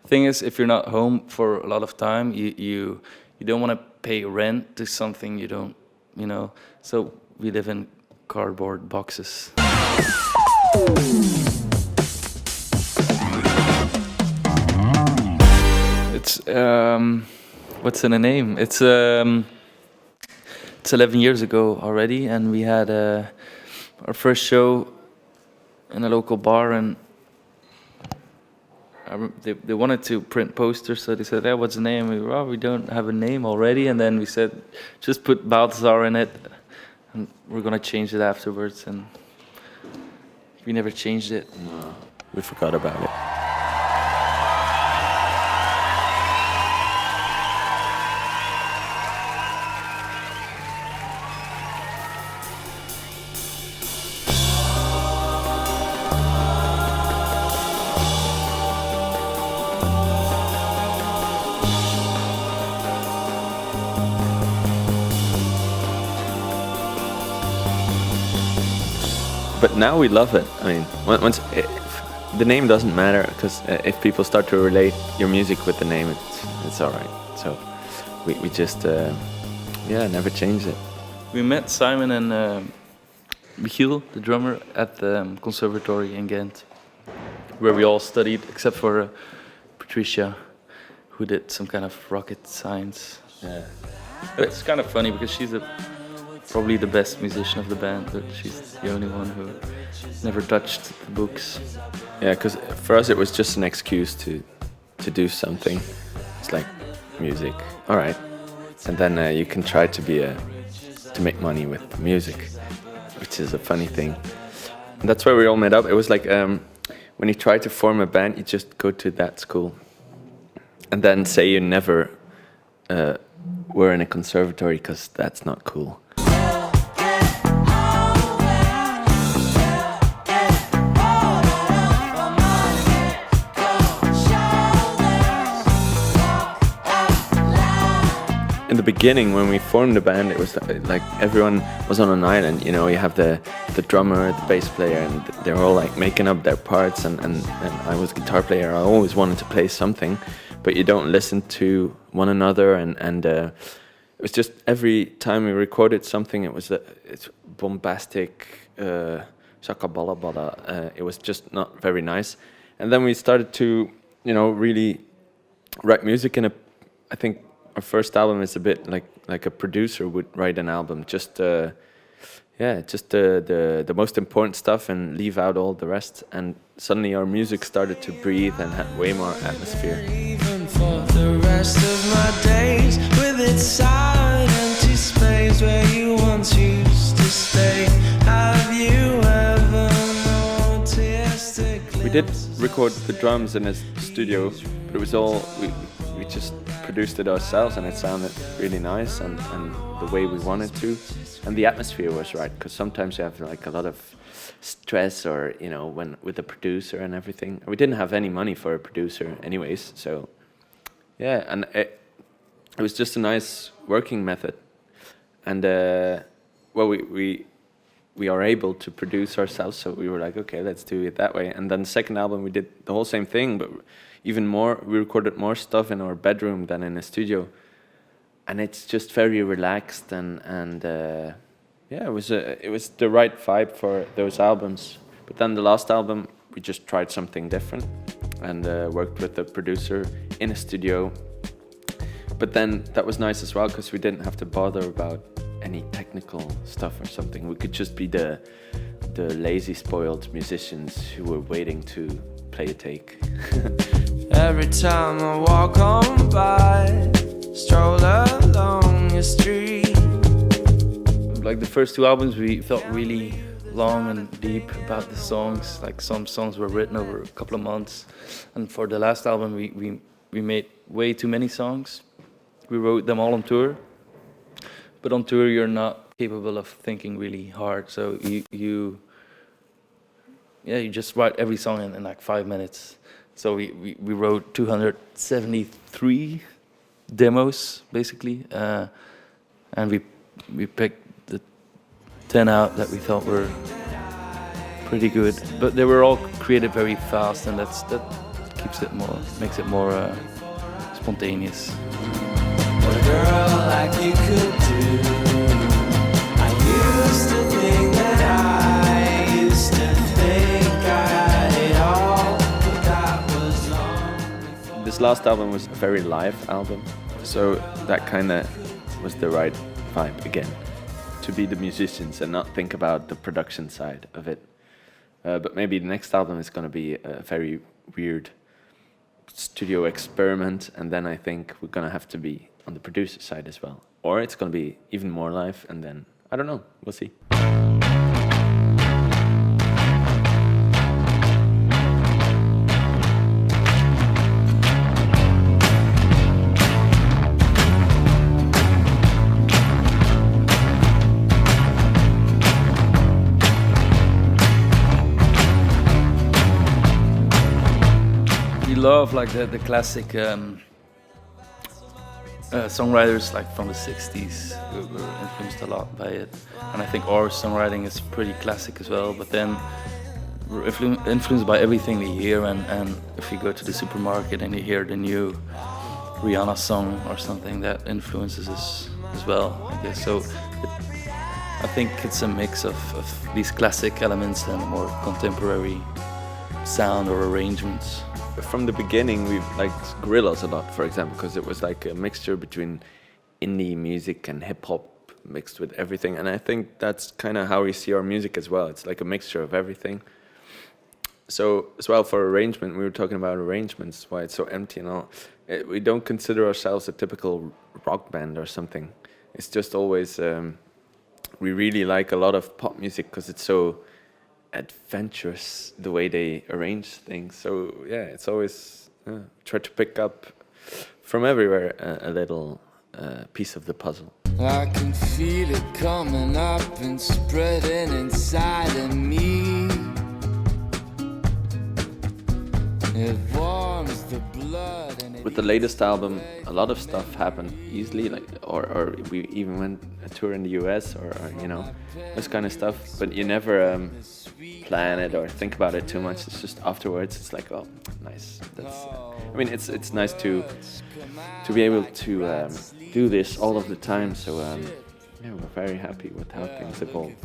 Thing is, if you're not home for a lot of time, you don't want to pay rent to something you don't, you know. So we live in cardboard boxes. It's what's in the name? It's 11 years ago already, and we had our first show in a local bar, and they wanted to print posters, so they said, "Yeah, what's the name?" We were, "Oh, we don't have a name already," and then we said, "Just put Balthazar in it, and we're gonna change it afterwards." And we never changed it. No, we forgot about it. But now we love it. I mean, the name doesn't matter, because if people start to relate your music with the name, it's all right. So we just never change it. We met Simon and Michiel, the drummer, at the conservatory in Ghent, where we all studied, except for Patricia, who did some kind of rocket science. Yeah. It's kind of funny because she's probably the best musician of the band, but she's the only one who never touched the books. Yeah, because for us it was just an excuse to do something. It's like music, all right, and then you can try to make money with music, which is a funny thing. And that's where we all met up. It was like when you try to form a band, you just go to that school, and then say you never were in a conservatory, because that's not cool. In the beginning, when we formed the band, it was like everyone was on an island. You know, you have the drummer, the bass player, and they're all like making up their parts. And I was guitar player. I always wanted to play something, but you don't listen to one another. And it was just every time we recorded something, it's bombastic, shakabalabala. It was just not very nice. And then we started to, really write music in I think. Our first album is a bit like a producer would write an album, just the most important stuff and leave out all the rest. And suddenly our music started to breathe and had way more atmosphere. Even for the rest of my days, with its silent empty space where you once used to stay. Have you ever noticed it? We did record the drums in his studio, but it was all we just produced it ourselves, and it sounded really nice and the way we wanted to, and the atmosphere was right, because sometimes you have like a lot of stress, or when with the producer and everything. We didn't have any money for a producer anyways, so yeah, and it was just a nice working method. And we are able to produce ourselves, so we were like, okay, let's do it that way. And then the second album we did the whole same thing, but even more, we recorded more stuff in our bedroom than in a studio, and it's just very relaxed, and it was the right vibe for those albums. But then the last album, we just tried something different and worked with the producer in a studio. But then that was nice as well, because we didn't have to bother about any technical stuff or something. We could just be the lazy, spoiled musicians who were waiting to play a take. Every time I walk on by, stroll along your street. Like the first two albums, we felt really long and deep about the songs. Like some songs were written over a couple of months, and for the last album, we made way too many songs. We wrote them all on tour, but on tour you're not capable of thinking really hard. So you just write every song in like 5 minutes. So we wrote 273 demos basically, and we picked the 10 out that we thought were pretty good. But they were all created very fast, and that makes it more spontaneous. What a girl like you could do. I used to think that I used to think I had it all, but that was long. This last album was a very live album, so that kind of was the right vibe again, to be the musicians and not think about the production side of it. But maybe the next album is going to be a very weird studio experiment, and then I think we're going to have to be on the producer side as well. Or it's going to be even more live, and then, I don't know, we'll see. Love like the classic songwriters like from the 60s who were influenced a lot by it, and I think our songwriting is pretty classic as well, but then we're influenced by everything we hear, and if you go to the supermarket and you hear the new Rihanna song or something, that influences us as well, I guess. So I think it's a mix of these classic elements and more contemporary sound or arrangements. From the beginning, we liked Gorillaz a lot, for example, because it was like a mixture between indie music and hip-hop mixed with everything. And I think that's kind of how we see our music as well. It's like a mixture of everything. So as well, for arrangement, we were talking about arrangements, why it's so empty and all. We don't consider ourselves a typical rock band or something. It's just always, we really like a lot of pop music because it's so adventurous the way they arrange things. So yeah, it's always try to pick up from everywhere a little piece of the puzzle. I can feel it coming up and spreading inside of me. It warms the blood. With the latest album, a lot of stuff happened easily, like or we even went a tour in the US or you know, this kind of stuff. But you never plan it or think about it too much. It's just afterwards, it's like, oh, nice. That's. I mean, it's nice to be able to do this all of the time. So yeah, we're very happy with how things evolve.